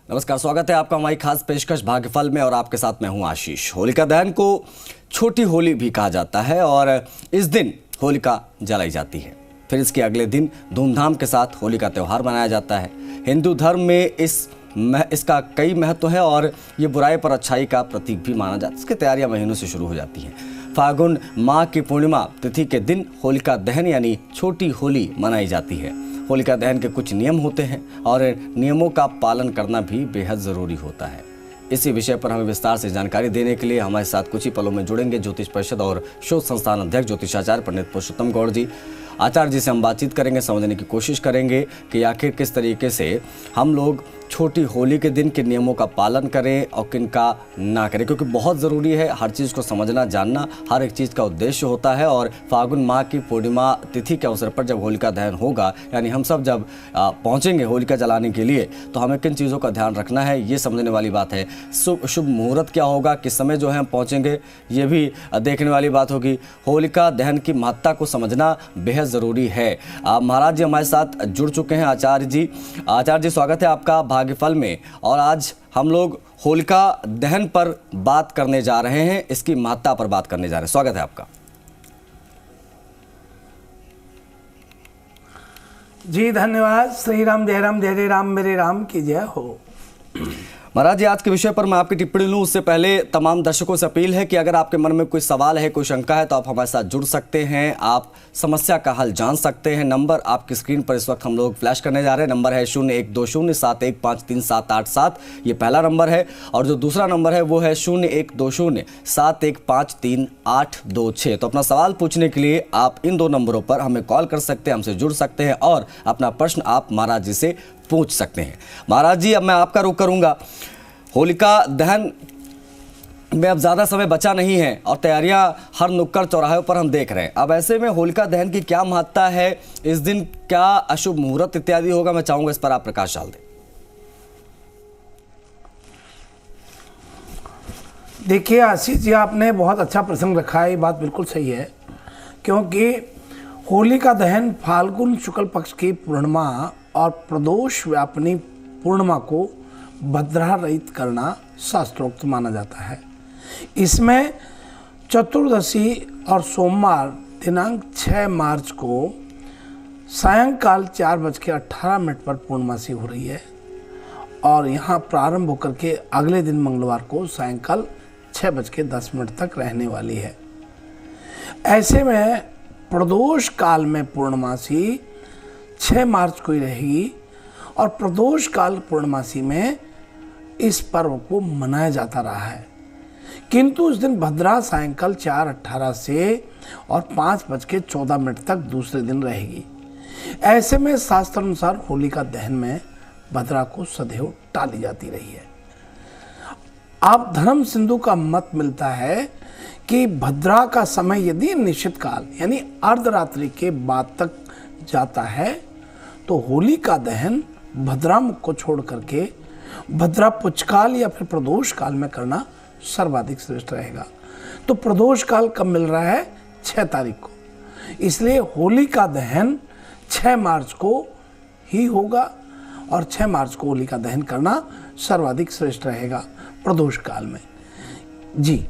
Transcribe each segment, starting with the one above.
नमस्कार, स्वागत है आपका हमारी खास पेशकश भाग्यफल में और आपके साथ मैं हूं आशीष। होलिका दहन को छोटी होली भी कहा जाता है और इस दिन होलिका जलाई जाती है। फिर इसके अगले दिन धूमधाम के साथ होली का त्यौहार मनाया जाता है। हिंदू धर्म में इसका कई महत्व है और ये बुराई पर अच्छाई का प्रतीक भी माना जाता है। इसकी तैयारियां महीनों से शुरू हो जाती हैं। फागुन माह की पूर्णिमा तिथि के दिन होलिका दहन यानी छोटी होली मनाई जाती है। होलिका दहन के कुछ नियम होते हैं और नियमों का पालन करना भी बेहद ज़रूरी होता है। इसी विषय पर हमें विस्तार से जानकारी देने के लिए हमारे साथ कुछ ही पलों में जुड़ेंगे ज्योतिष परिषद और शोध संस्थान अध्यक्ष ज्योतिषाचार्य पंडित पुरुषोत्तम गौड़ जी। आचार्य जी से हम बातचीत करेंगे, समझने की कोशिश करेंगे कि आखिर किस तरीके से हम लोग छोटी होली के दिन के नियमों का पालन करें और किन का ना करें, क्योंकि बहुत ज़रूरी है हर चीज़ को समझना जानना। हर एक चीज़ का उद्देश्य होता है और फागुन माह की पूर्णिमा तिथि के अवसर पर जब होलिका दहन होगा, यानी हम सब जब पहुंचेंगे होलिका जलाने के लिए, तो हमें किन चीज़ों का ध्यान रखना है ये समझने वाली बात है। शुभ मुहूर्त क्या होगा, किस समय जो है हम पहुँचेंगे, ये भी देखने वाली बात होगी। होलिका दहन की महत्ता को समझना बेहद ज़रूरी है। महाराज जी हमारे साथ जुड़ चुके हैं, आचार्य जी। आचार्य जी, स्वागत है आपका भाग्यफल में। और आज हम लोग होलिका दहन पर बात करने जा रहे हैं, इसकी महत्ता पर बात करने जा रहे हैं। स्वागत है आपका जी। धन्यवाद। श्री राम जय राम, जय जय राम, मेरे राम की जय हो। महाराज जी, आज के विषय पर मैं आपकी टिप्पणी लूं उससे पहले तमाम दर्शकों से अपील है कि अगर आपके मन में कोई सवाल है, कोई शंका है, तो आप हमारे साथ जुड़ सकते हैं। आप समस्या का हल जान सकते हैं। नंबर आपकी स्क्रीन पर इस वक्त हम लोग फ्लैश करने जा रहे हैं। नंबर है 012071533787। ये पहला नंबर है। और जो दूसरा नंबर है वो है 012071533826। तो अपना सवाल पूछने के लिए आप इन दो नंबरों पर हमें कॉल कर सकते हैं, हमसे जुड़ सकते हैं और अपना प्रश्न आप महाराज जी से पूछ सकते हैं। महाराज जी, अब मैं आपका रुख करूंगा। होलिका दहन में अब ज़्यादा समय बचा नहीं है और तैयारियां हर नुक्कड़ चौराहे पर हम देख रहे हैं। अब ऐसे में होलिका दहन की क्या महत्ता है, इस दिन क्या अशुभ मुहूर्त इत्यादि होगा, मैं चाहूंगा इस पर आप प्रकाश डाल दें। देखिए आशीष जी, आपने बहुत अच्छा प्रसंग रखा है। ये बात बिल्कुल सही है, क्योंकि होलिका दहन फाल्गुन शुक्ल पक्ष की पूर्णिमा और प्रदोष व्यापिनी पूर्णिमा को भद्रा रहित करना शास्त्रोक्त माना जाता है। इसमें चतुर्दशी और सोमवार दिनांक 6 मार्च को सायंकाल 4:18 पर पूर्णमासी हो रही है और यहाँ प्रारंभ होकर के अगले दिन मंगलवार को सायंकाल 6:10 तक रहने वाली है। ऐसे में प्रदोष काल में पूर्णमासी 6 मार्च को ही रहेगी और प्रदोष काल पूर्णमासी में इस पर्व को मनाया जाता रहा है। किंतु इस दिन भद्रा सायंकाल 4:18 से और 5:14 तक दूसरे दिन रहेगी। ऐसे में शास्त्र अनुसार होलिका दहन में भद्रा को सदैव टाली जाती रही है। आप धर्म सिंधु का मत मिलता है कि भद्रा का समय यदि निश्चित काल यानी अर्धरात्रि के बाद तक जाता है तो होलिका दहन भद्रा मुख को छोड़ करके भद्रा पुच्छकाल या फिर प्रदोष काल में करना सर्वाधिक श्रेष्ठ रहेगा। तो प्रदोष काल कब मिल रहा है? 6 तारीख को। इसलिए होलिका दहन 6 मार्च को ही होगा और 6 मार्च को होलिका दहन करना सर्वाधिक श्रेष्ठ रहेगा प्रदोष काल में। जी,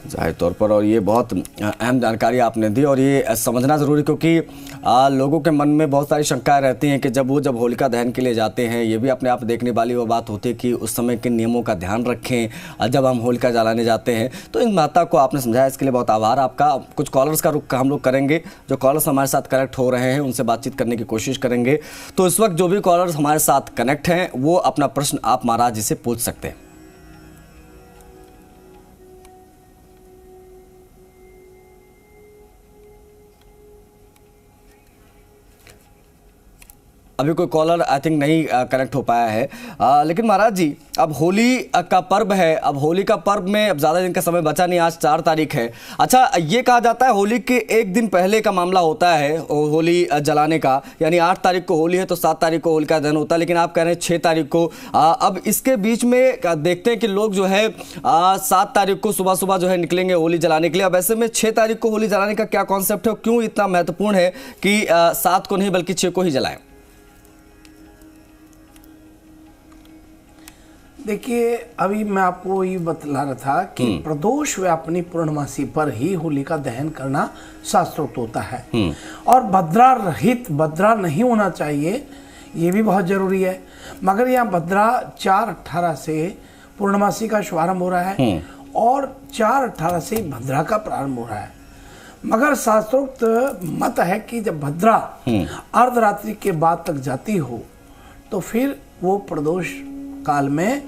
जाहिर तौर पर, और ये बहुत अहम जानकारी आपने दी और ये समझना ज़रूरी, क्योंकि लोगों के मन में बहुत सारी शंकाएं रहती हैं कि जब होलिका दहन के लिए जाते हैं, ये भी अपने आप देखने वाली वो बात होती है कि उस समय के नियमों का ध्यान रखें जब हम होलिका जलाने जाते हैं। तो इन महत्ता को आपने समझाया, इसके लिए बहुत आभार आपका। कुछ कॉलर्स का रुख हम लोग करेंगे। जो कॉलर्स हमारे साथ कनेक्ट हो रहे हैं उनसे बातचीत करने की कोशिश करेंगे। तो इस वक्त जो भी कॉलर्स हमारे साथ कनेक्ट हैं वो अपना प्रश्न आप महाराज जी से पूछ सकते हैं। अभी कोई कॉलर आई थिंक नहीं कनेक्ट हो पाया है। लेकिन महाराज जी, अब होली का पर्व है। अब होली का पर्व में अब ज़्यादा दिन का समय बचा नहीं, आज 4 तारीख है। अच्छा, ये कहा जाता है होली के एक दिन पहले का मामला होता है होली जलाने का, यानी 8 तारीख को होली है तो 7 तारीख को होलिका दहन होता है, लेकिन आप कह रहे हैं 6 तारीख को। अब इसके बीच में देखते हैं कि लोग जो है 7 तारीख को सुबह सुबह जो है निकलेंगे होली जलाने के लिए। अब ऐसे में 6 तारीख को होली जलाने का क्या कॉन्सेप्ट है और क्यों इतना महत्वपूर्ण है कि 7 को नहीं बल्कि 6 को ही जलाएं? देखिए, अभी मैं आपको ये बतला रहा था कि प्रदोष व्यापिनी पूर्णमासी पर ही होलिका दहन करना शास्त्रोक्त होता है। और भद्रा रहित, भद्रा नहीं होना चाहिए, ये भी बहुत जरूरी है। मगर यहाँ भद्रा 4/18 से पूर्णमासी का शुभारंभ हो रहा है और 4/18 से भद्रा का प्रारंभ हो रहा है। मगर शास्त्रोक्त मत है कि जब भद्रा अर्धरात्रि के बाद तक जाती हो तो फिर वो प्रदोष काल में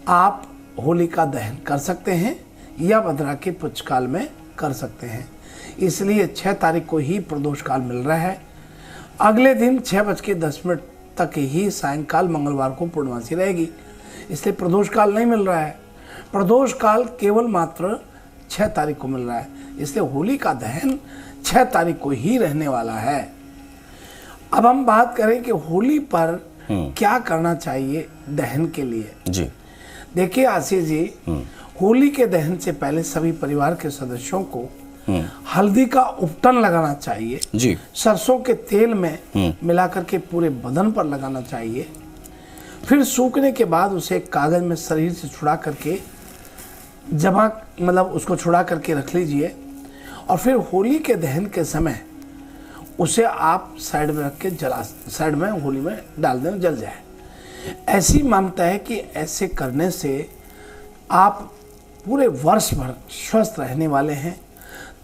आप होलिका दहन कर सकते हैं या भद्रा के पुच्छ काल में कर सकते हैं। इसलिए 6 तारीख को ही प्रदोष काल मिल रहा है। अगले दिन 6:10 तक ही सायंकाल मंगलवार को पूर्णमासी रहेगी, इसलिए प्रदोष काल नहीं मिल रहा है। प्रदोष काल केवल मात्र 6 तारीख को मिल रहा है, इसलिए होली का दहन 6 तारीख को ही रहने वाला है। अब हम बात करें कि होली पर क्या करना चाहिए दहन के लिए। जी देखिए आशीष जी, होली के दहन से पहले सभी परिवार के सदस्यों को हल्दी का उपटन लगाना चाहिए। जी सरसों के तेल में मिलाकर के पूरे बदन पर लगाना चाहिए। फिर सूखने के बाद उसे कागज में शरीर से छुड़ा करके जमा, मतलब उसको छुड़ा करके रख लीजिए और फिर होली के दहन के समय उसे आप साइड में रख के साइड में होली में डाल दें, जल जाए। ऐसी मान्यता है कि ऐसे करने से आप पूरे वर्ष भर स्वस्थ रहने वाले हैं।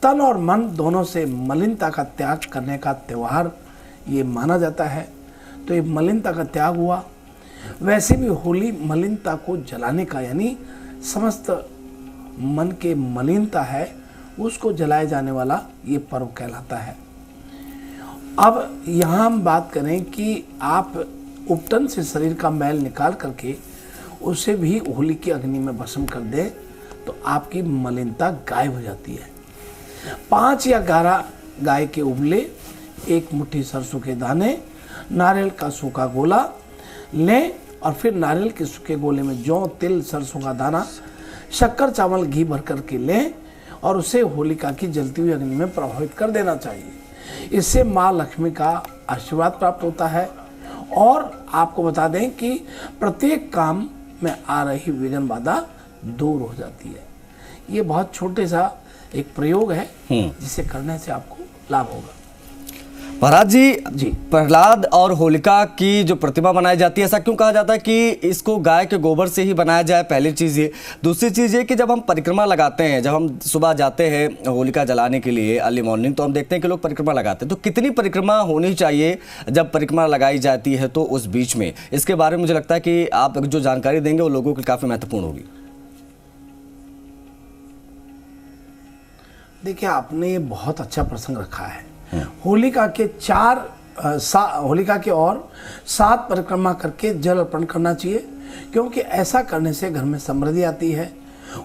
तन और मन दोनों से मलिनता का त्याग करने का त्यौहार ये माना जाता है। तो ये मलिनता का त्याग हुआ। वैसे भी होली मलिनता को जलाने का, यानी समस्त मन के मलिनता है उसको जलाए जाने वाला ये पर्व कहलाता है। अब यहाँ हम बात करें कि आप उपटन से शरीर का मैल निकाल करके उसे भी होली की अग्नि में भस्म कर दें तो आपकी मलिनता गायब हो जाती है। 5 या 11 गाय के उबले, 1 मुट्ठी सरसों के दाने, नारियल का सूखा गोला लें और फिर नारियल के सूखे गोले में जौ, तिल, सरसों का दाना, शक्कर, चावल, घी भर करके लें और उसे होलिका की जलती हुई अग्नि में प्रभावित कर देना चाहिए। इससे माँ लक्ष्मी का आशीर्वाद प्राप्त होता है। और आपको बता दें कि प्रत्येक काम में आ रही विघ्न बाधा दूर हो जाती है। ये बहुत छोटे सा एक प्रयोग है जिसे करने से आपको लाभ होगा। महाराज जी, प्रहलाद और होलिका की जो प्रतिमा बनाई जाती है, ऐसा क्यों कहा जाता है कि इसको गाय के गोबर से ही बनाया जाए? पहली चीज़ ये। दूसरी चीज़ ये कि जब हम परिक्रमा लगाते हैं, जब हम सुबह जाते हैं होलिका जलाने के लिए अर्ली मॉर्निंग, तो हम देखते हैं कि लोग परिक्रमा लगाते हैं। तो कितनी परिक्रमा होनी चाहिए जब परिक्रमा लगाई जाती है तो उस बीच में? इसके बारे में मुझे लगता है कि आप जो जानकारी देंगे वो लोगों की काफ़ी महत्वपूर्ण होगी। देखिए, आपने ये बहुत अच्छा प्रसंग रखा है। होलिका के और 7 परिक्रमा करके जल अर्पण करना चाहिए, क्योंकि ऐसा करने से घर में समृद्धि आती है।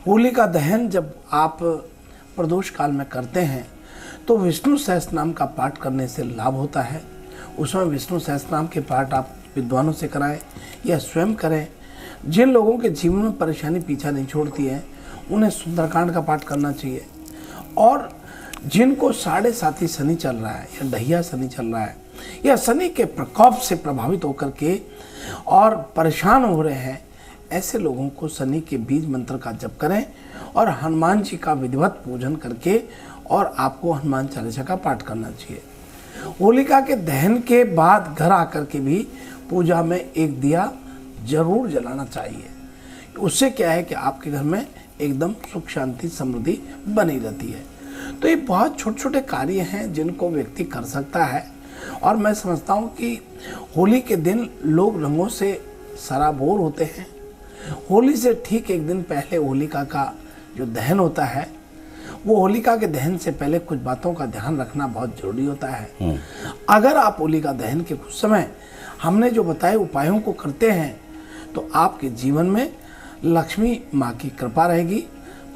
होलिका दहन जब आप प्रदोष काल में करते हैं तो विष्णु सहस्त्र नाम का पाठ करने से लाभ होता है। उसमें विष्णु सहस्त्र नाम के पाठ आप विद्वानों से कराएं या स्वयं करें। जिन लोगों के जीवन में परेशानी पीछा नहीं छोड़ती है उन्हें सुंदरकांड का पाठ करना चाहिए। और जिनको 7.5 शनि चल रहा है या ढहिया शनि चल रहा है या शनि के प्रकोप से प्रभावित होकर के और परेशान हो रहे हैं, ऐसे लोगों को शनि के बीज मंत्र का जप करें और हनुमान जी का विधिवत पूजन करके और आपको हनुमान चालीसा का पाठ करना चाहिए। होलिका के दहन के बाद घर आकर के भी पूजा में एक दिया जरूर जलाना चाहिए। उससे क्या है कि आपके घर में एकदम सुख शांति समृद्धि बनी रहती है। तो ये बहुत छोटे छोटे कार्य हैं जिनको व्यक्ति कर सकता है। और मैं समझता हूँ कि होली के दिन लोग रंगों से सराबोर होते हैं। होली से ठीक एक दिन पहले होलिका का जो दहन होता है, वो होलिका के दहन से पहले कुछ बातों का ध्यान रखना बहुत जरूरी होता है। अगर आप होलिका दहन के कुछ समय हमने जो बताए उपायों को करते हैं तो आपके जीवन में लक्ष्मी माँ की कृपा रहेगी,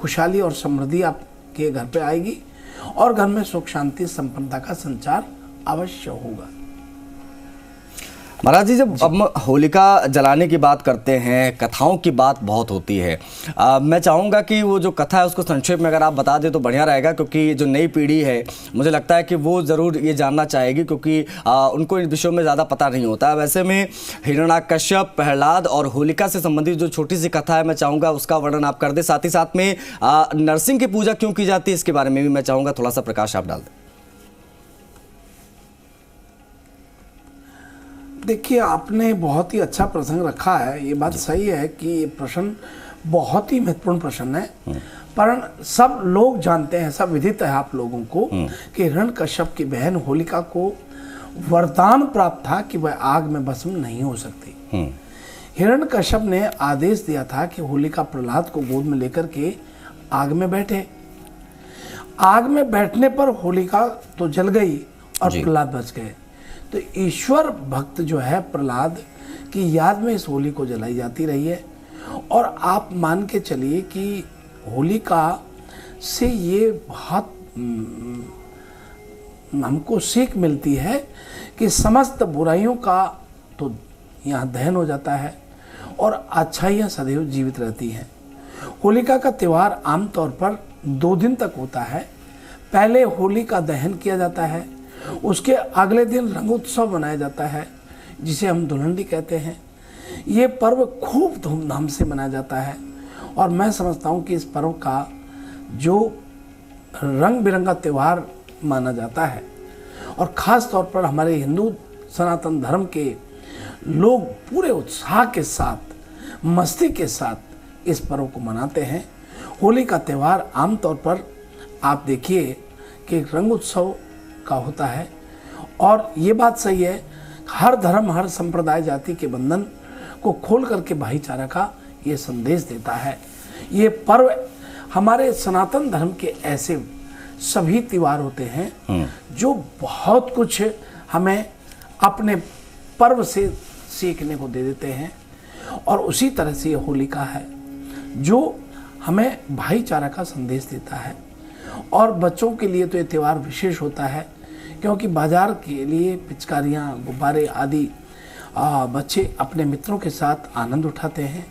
खुशहाली और समृद्धि आपके घर पे आएगी और घर में सुख शांति संपन्नता का संचार अवश्य होगा। महाराज जी, जब अब होलिका जलाने की बात करते हैं, कथाओं की बात बहुत होती है। मैं चाहूँगा कि वो जो कथा है उसको संक्षेप में अगर आप बता दें तो बढ़िया रहेगा, क्योंकि जो नई पीढ़ी है मुझे लगता है कि वो ज़रूर ये जानना चाहेगी, क्योंकि उनको इन विषयों में ज़्यादा पता नहीं होता है। वैसे में हिरण्याकश्यप, प्रहलाद और होलिका से संबंधित जो छोटी सी कथा है, मैं चाहूँगा उसका वर्णन आप कर दें। साथ ही साथ में नरसिंह की पूजा क्यों की जाती है, इसके बारे में भी मैं चाहूँगा थोड़ा सा प्रकाश आप डाल दें। देखिए, आपने बहुत ही अच्छा प्रसंग रखा है। ये बात सही है कि ये प्रश्न बहुत ही महत्वपूर्ण प्रश्न है, पर सब लोग जानते हैं, सब विदित है आप लोगों को कि हिरण्यकश्यप की बहन होलिका को वरदान प्राप्त था कि वह आग में भस्म नहीं हो सकती। हिरण्यकश्यप ने आदेश दिया था कि होलिका प्रहलाद को गोद में लेकर के आग में बैठे। आग में बैठने पर होलिका तो जल गई और प्रहलाद बच गए। तो ईश्वर भक्त जो है प्रहलाद की याद में इस होली को जलाई जाती रही है। और आप मान के चलिए कि होलिका से ये बहुत हमको सीख मिलती है कि समस्त बुराइयों का तो यहाँ दहन हो जाता है और अच्छाइयाँ सदैव जीवित रहती हैं। होलिका का त्यौहार आमतौर पर 2 दिन तक होता है। पहले होली का दहन किया जाता है, उसके अगले दिन रंगोत्सव मनाया जाता है, जिसे हम धुलंडी कहते हैं। ये पर्व खूब धूमधाम से मनाया जाता है और मैं समझता हूँ कि इस पर्व का जो रंग बिरंगा त्यौहार माना जाता है और ख़ास तौर पर हमारे हिंदू सनातन धर्म के लोग पूरे उत्साह के साथ, मस्ती के साथ इस पर्व को मनाते हैं। होली का त्यौहार आमतौर पर आप देखिए कि रंग उत्सव का होता है और ये बात सही है, हर धर्म, हर संप्रदाय, जाति के बंधन को खोल करके भाईचारा का ये संदेश देता है। ये पर्व हमारे सनातन धर्म के ऐसे सभी त्योहार होते हैं जो बहुत कुछ हमें अपने पर्व से सीखने को दे देते हैं। और उसी तरह से ये होलिका है जो हमें भाईचारा का संदेश देता है। और बच्चों के लिए तो ये त्यौहार विशेष होता है, क्योंकि बाजार के लिए पिचकारियाँ, गुब्बारे आदि बच्चे अपने मित्रों के साथ आनंद उठाते हैं।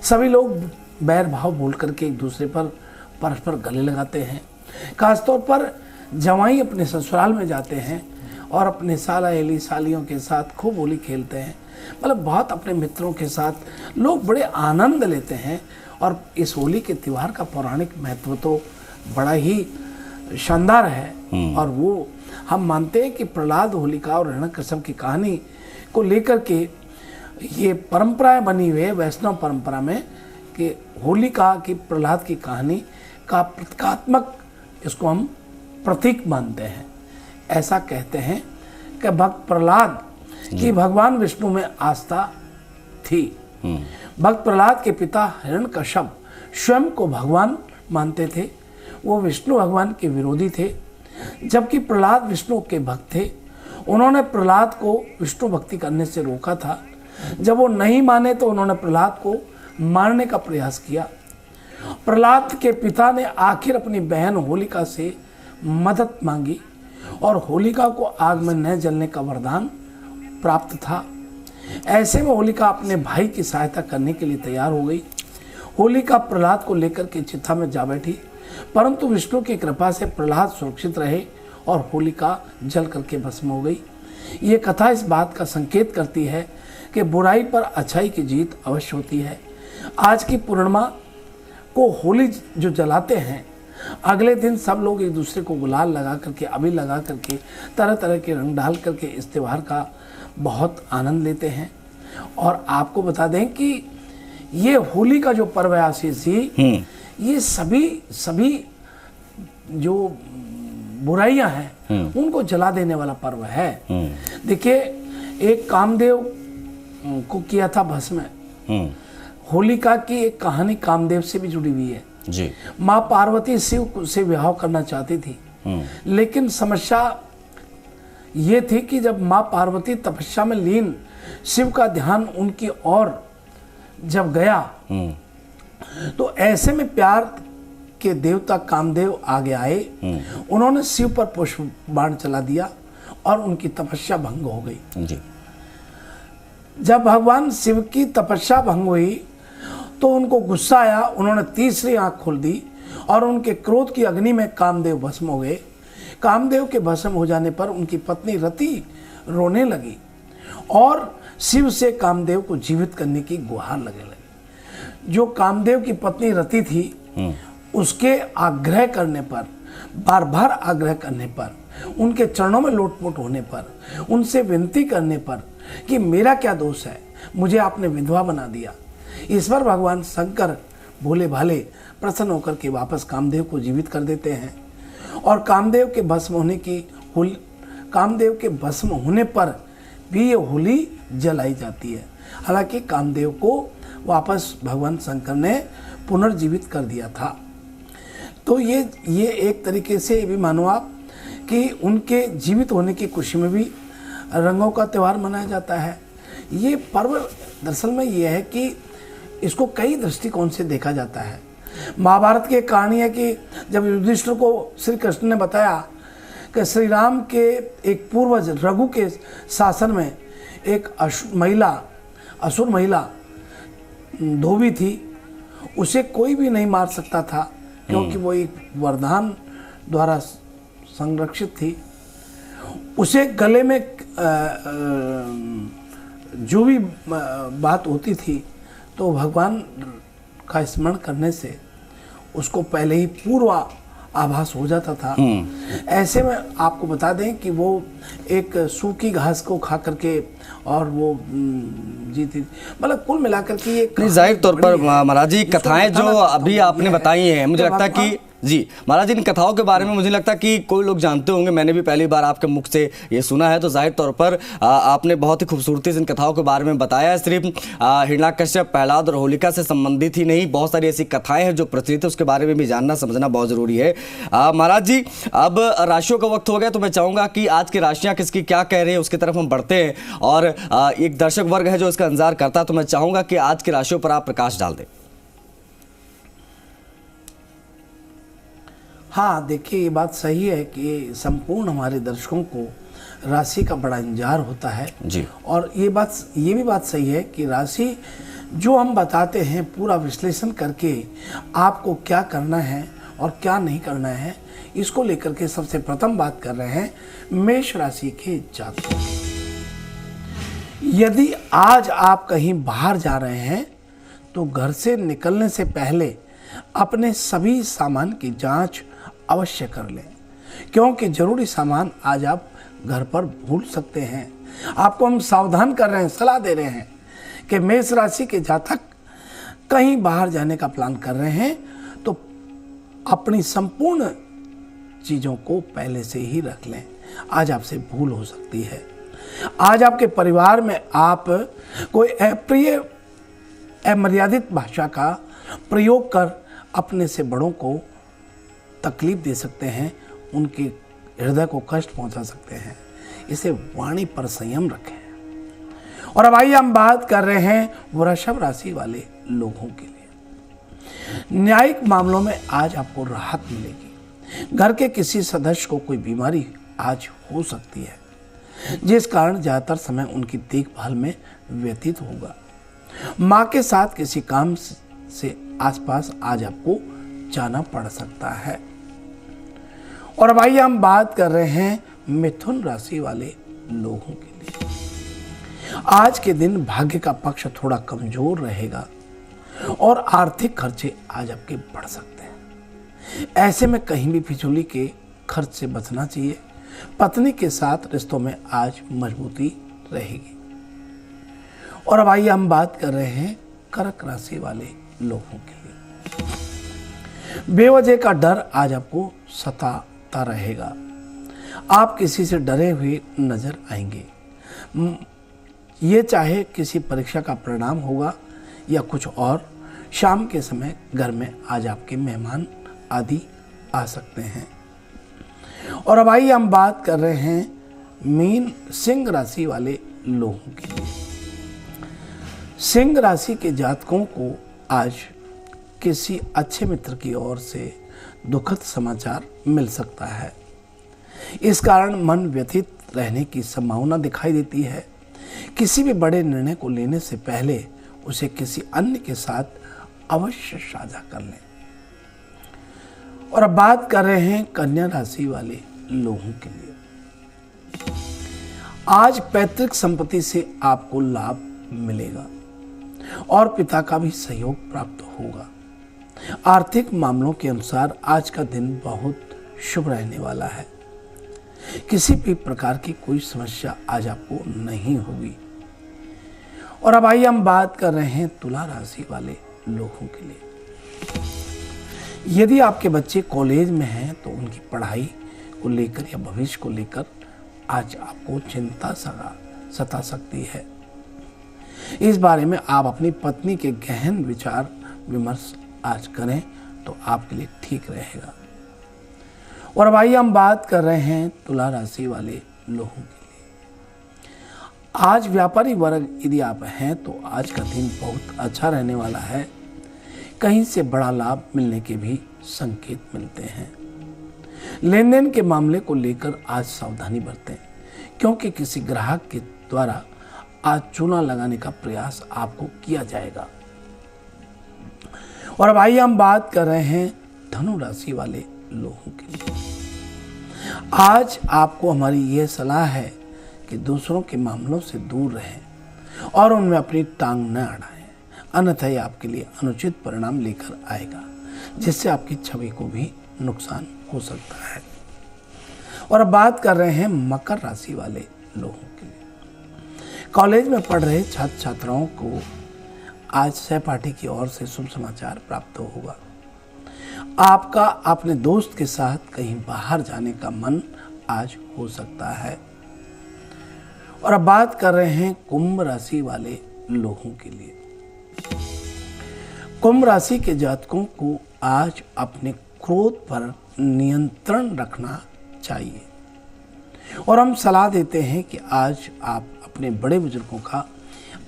सभी लोग बैर भाव बोल करके एक दूसरे पर परस्पर गले लगाते हैं। खासतौर पर जवाई अपने ससुराल में जाते हैं और अपने साला एली सालियों के साथ खूब होली खेलते हैं। मतलब बहुत अपने मित्रों के साथ लोग बड़े आनंद लेते हैं। और इस होली के त्यौहार का पौराणिक महत्व तो बड़ा ही शानदार है। और वो हम मानते हैं कि प्रहलाद, होलिका और हिरण्यकश्यप की कहानी को लेकर के ये परंपराएं बनी हुई है वैष्णव परंपरा में कि होलिका की, प्रहलाद की कहानी का प्रतीकात्मक इसको हम प्रतीक मानते हैं। ऐसा कहते हैं कि भक्त प्रहलाद की भगवान विष्णु में आस्था थी। भक्त प्रहलाद के पिता हिरण्यकश्यप स्वयं को भगवान मानते थे। वो विष्णु भगवान के विरोधी थे, जबकि प्रहलाद विष्णु के भक्त थे। उन्होंने प्रहलाद को विष्णु भक्ति करने से रोका था। जब वो नहीं माने तो उन्होंने प्रहलाद को मारने का प्रयास किया। प्रहलाद के पिता ने आखिर अपनी बहन होलिका से मदद मांगी और होलिका को आग में न जलने का वरदान प्राप्त था। ऐसे में होलिका अपने भाई की सहायता करने के लिए तैयार हो गई। होलिका प्रहलाद को लेकर के चिता में जा बैठी, परंतु विष्णु की कृपा से प्रहलाद सुरक्षित रहे और होलिका जल करके भस्म हो गई। ये कथा इस बात का संकेत करती है कि बुराई पर अच्छाई की जीत अवश्य होती है। आज की पूर्णिमा को होली जो जलाते हैं, अगले दिन सब लोग एक दूसरे को गुलाल लगा करके, अबीर लगा करके, तरह तरह के रंग डाल करके इस त्यौहार का बहुत आनंद लेते हैं। और आपको बता दें कि ये होली का जो पर्व है आशीष जी, ये सभी जो बुराइयां हैं उनको जला देने वाला पर्व है। देखिए, एक कामदेव को किया था भस्म। होलिका की एक कहानी कामदेव से भी जुड़ी हुई है जी। माँ पार्वती शिव से विवाह करना चाहती थी, लेकिन समस्या ये थी कि जब माँ पार्वती तपस्या में लीन, शिव का ध्यान उनकी ओर जब गया तो ऐसे में प्यार के देवता कामदेव आगे आए। उन्होंने शिव पर पुष्प बाण चला दिया और उनकी तपस्या भंग हो गई जी। जब भगवान शिव की तपस्या भंग हुई तो उनको गुस्सा आया, उन्होंने तीसरी आंख खोल दी और उनके क्रोध की अग्नि में कामदेव भस्म हो गए। कामदेव के भस्म हो जाने पर उनकी पत्नी रति रोने लगी और शिव से कामदेव को जीवित करने की गुहार लगने लगी। जो कामदेव की पत्नी रति थी, उसके आग्रह करने पर, बार बार आग्रह करने पर, उनके चरणों में लोटपोट होने पर, उनसे विनती करने पर कि मेरा क्या दोष है, मुझे आपने विधवा बना दिया, इस पर भगवान शंकर भोले भाले प्रसन्न होकर के वापस कामदेव को जीवित कर देते हैं और कामदेव के भस्म होने पर भी ये होली जलाई जाती है। हालांकि कामदेव को वापस भगवान शंकर ने पुनर्जीवित कर दिया था। तो ये एक तरीके से भी मानो आप कि उनके जीवित होने की खुशी में भी रंगों का त्यौहार मनाया जाता है। ये पर्व दरअसल में ये है कि इसको कई दृष्टिकोण से देखा जाता है। महाभारत की एक कहानी है कि जब युधिष्ठिर को श्री कृष्ण ने बताया कि श्री राम के एक पूर्वज रघु के शासन में एक असुर महिला धोबी थी, उसे कोई भी नहीं मार सकता था क्योंकि वो एक वरदान द्वारा संरक्षित थी। उसे गले में जो भी बात होती थी तो भगवान का स्मरण करने से उसको पहले ही पूर्व आभास हो जाता था। ऐसे में आपको बता दें कि वो एक सूखी घास को खा करके और वो जीती, मतलब कुल मिलाकर के ये जाहिर तौर पर महाराज जी कथाएं जो अभी आपने बताई हैं, मुझे लगता है कि जी महाराज जी इन कथाओं के बारे में मुझे लगता है कि कोई लोग जानते होंगे, मैंने भी पहली बार आपके मुख से ये सुना है। तो जाहिर तौर पर आपने बहुत ही खूबसूरती से इन कथाओं के बारे में बताया है। सिर्फ हिरण्याकश्यप, प्रहलाद और होलिका से संबंधित ही नहीं, बहुत सारी ऐसी कथाएं हैं जो प्रचलित है, उसके बारे में भी जानना समझना बहुत ज़रूरी है। महाराज जी अब राशियों का वक्त हो गया, तो मैं चाहूँगा कि आज की राशियाँ किसकी क्या कह रही है उसकी तरफ हम बढ़ते हैं और एक दर्शक वर्ग है जो इसका इंतजार करता है, तो मैं चाहूँगा कि आज की राशियों पर आप प्रकाश डाल दें। हाँ, देखिए ये बात सही है कि संपूर्ण हमारे दर्शकों को राशि का बड़ा इंतजार होता है जी। और ये भी बात सही है कि राशि जो हम बताते हैं पूरा विश्लेषण करके आपको क्या करना है और क्या नहीं करना है, इसको लेकर के सबसे प्रथम बात कर रहे हैं मेष राशि के जातकों। यदि आज आप कहीं बाहर जा रहे हैं तो घर से निकलने से पहले अपने सभी सामान की जांच अवश्य कर लें, क्योंकि जरूरी सामान आज आप घर पर भूल सकते हैं। आपको हम सावधान कर रहे हैं, सलाह दे रहे हैं कि मेष राशि के जातक कहीं बाहर जाने का प्लान कर रहे हैं तो अपनी संपूर्ण चीज़ों को पहले से ही रख लें, आज आपसे भूल हो सकती है। आज आपके परिवार में आप कोई अप्रिय अमर्यादित भाषा का प्रयोग कर अपने से बड़ों को तकलीफ दे सकते हैं, उनके हृदय को कष्ट पहुंचा सकते हैं, इसे वाणी पर संयम रखें। और अब आइए हम बात कर रहे हैं वृषभ राशि वाले लोगों के लिए। न्यायिक मामलों में आज आपको राहत मिलेगी। घर के किसी सदस्य को कोई बीमारी आज हो सकती है, जिस कारण ज़्यादातर समय उनकी देखभाल में व्यतीत होगा। माँ के साथ किसी काम से आसपास आज आपको जाना पड़ सकता है। और अब आइए हम बात कर रहे हैं मिथुन राशि वाले लोगों के लिए। आज के दिन भाग्य का पक्ष थोड़ा कमजोर रहेगा और आर्थिक खर्चे आज आपके बढ़ सकते हैं। ऐसे में कहीं भी फिजूली के खर्च से बचना चाहिए। पत्नी के साथ रिश्तों में आज मजबूती रहेगी। और अब आइए हम बात कर रहे हैं कर्क राशि वाले लोगों के लिए। बेवजह का डर आज आपको सताता रहेगा। आप किसी से डरे हुए नजर आएंगे। ये चाहे किसी परीक्षा का परिणाम होगा या कुछ और। शाम के समय घर में आज आपके मेहमान आदि आ सकते हैं। और अब आइए हम बात कर रहे हैं सिंह राशि वाले लोगों के लिए। सिंह राशि के जातकों को आज किसी अच्छे मित्र की ओर से दुखद समाचार मिल सकता है। इस कारण मन व्यथित रहने की संभावना दिखाई देती है। किसी भी बड़े निर्णय को लेने से पहले उसे किसी अन्य के साथ अवश्य साझा कर लें। और अब बात कर रहे हैं कन्या राशि वाले लोगों के लिए। आज पैतृक संपत्ति से आपको लाभ मिलेगा और पिता का भी सहयोग प्राप्त होगा। आर्थिक मामलों के अनुसार आज का दिन बहुत शुभ रहने वाला है। किसी भी प्रकार की कोई समस्या आज आपको नहीं होगी। और अब आइए हम बात कर रहे हैं तुला राशि वाले लोगों के लिए। यदि आपके बच्चे कॉलेज में हैं तो उनकी पढ़ाई को लेकर या भविष्य को लेकर आज आपको चिंता सता सकती है। इस बारे में आप अपनी पत्नी के गहन विचार विमर्श आज करें तो आपके लिए ठीक रहेगा। और अब आइए हम बात कर रहे हैं तुला राशि वाले लोगों के लिए। आज व्यापारी वर्ग यदि आप हैं तो आज का दिन बहुत अच्छा रहने वाला है। कहीं से बड़ा लाभ मिलने के भी संकेत मिलते हैं। लेन देन के मामले को लेकर आज सावधानी बरतें, क्योंकि किसी ग्राहक के द्वारा आज चूना लगाने का प्रयास आपको किया जाएगा। और अब आइए हम बात कर रहे हैं धनु राशि वाले लोगों के लिए। आज आपको हमारी यह सलाह है कि दूसरों के मामलों से दूर रहें और उनमें अपनी टांग न अड़ाएं, अन्यथा यह आपके लिए अनुचित परिणाम लेकर आएगा, जिससे आपकी छवि को भी नुकसान हो सकता है। और अब बात कर रहे हैं मकर राशि वाले लोगों के लिए। कॉलेज में पढ़ रहे छात्र छात्राओं को आज सहपाठी की ओर से शुभ समाचार प्राप्त होगा। आपका अपने दोस्त के साथ कहीं बाहर जाने का मन आज हो सकता है। और अब बात कर रहे हैं कुंभ राशि वाले लोगों के लिए। कुंभ राशि के जातकों को आज अपने क्रोध पर नियंत्रण रखना चाहिए और हम सलाह देते हैं कि आज आप अपने बड़े बुजुर्गों का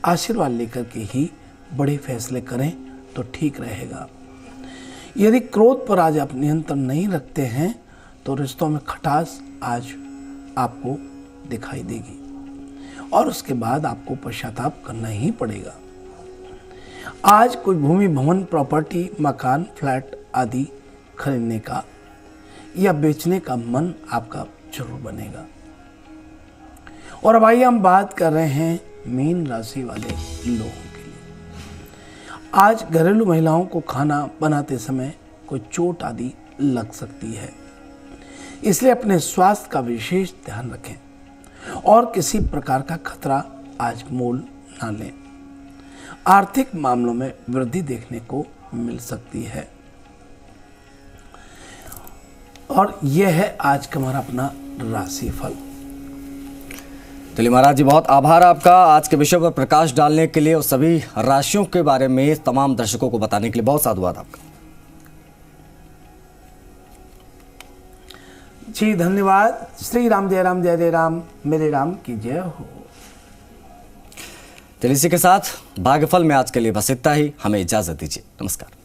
आशीर्वाद लेकर के ही बड़े फैसले करें तो ठीक रहेगा। यदि क्रोध पर आज आप नियंत्रण नहीं रखते हैं तो रिश्तों में खटास आज आपको दिखाई देगी और उसके बाद आपको पश्चाताप करना ही पड़ेगा। आज कोई भूमि, भवन, प्रॉपर्टी, मकान, फ्लैट आदि खरीदने का या बेचने का मन आपका जरूर बनेगा। और अब आइए हम बात कर रहे हैं मीन राशि वाले लोगों के लिए। आज घरेलू महिलाओं को खाना बनाते समय कोई चोट आदि लग सकती है, इसलिए अपने स्वास्थ्य का विशेष ध्यान रखें और किसी प्रकार का खतरा आज मोल ना लें। आर्थिक मामलों में वृद्धि देखने को मिल सकती है। और यह है आज का हमारा अपना राशिफल। चलिए महाराज जी, बहुत आभार आपका आज के विषय पर प्रकाश डालने के लिए और सभी राशियों के बारे में तमाम दर्शकों को बताने के लिए बहुत साधुवाद आपका। जी धन्यवाद। श्री राम जय राम जय जय राम, मेरे राम की जय हो। चलिए इसी के साथ भाग्यफल में आज के लिए बस इतना ही। हमें इजाजत दीजिए। नमस्कार।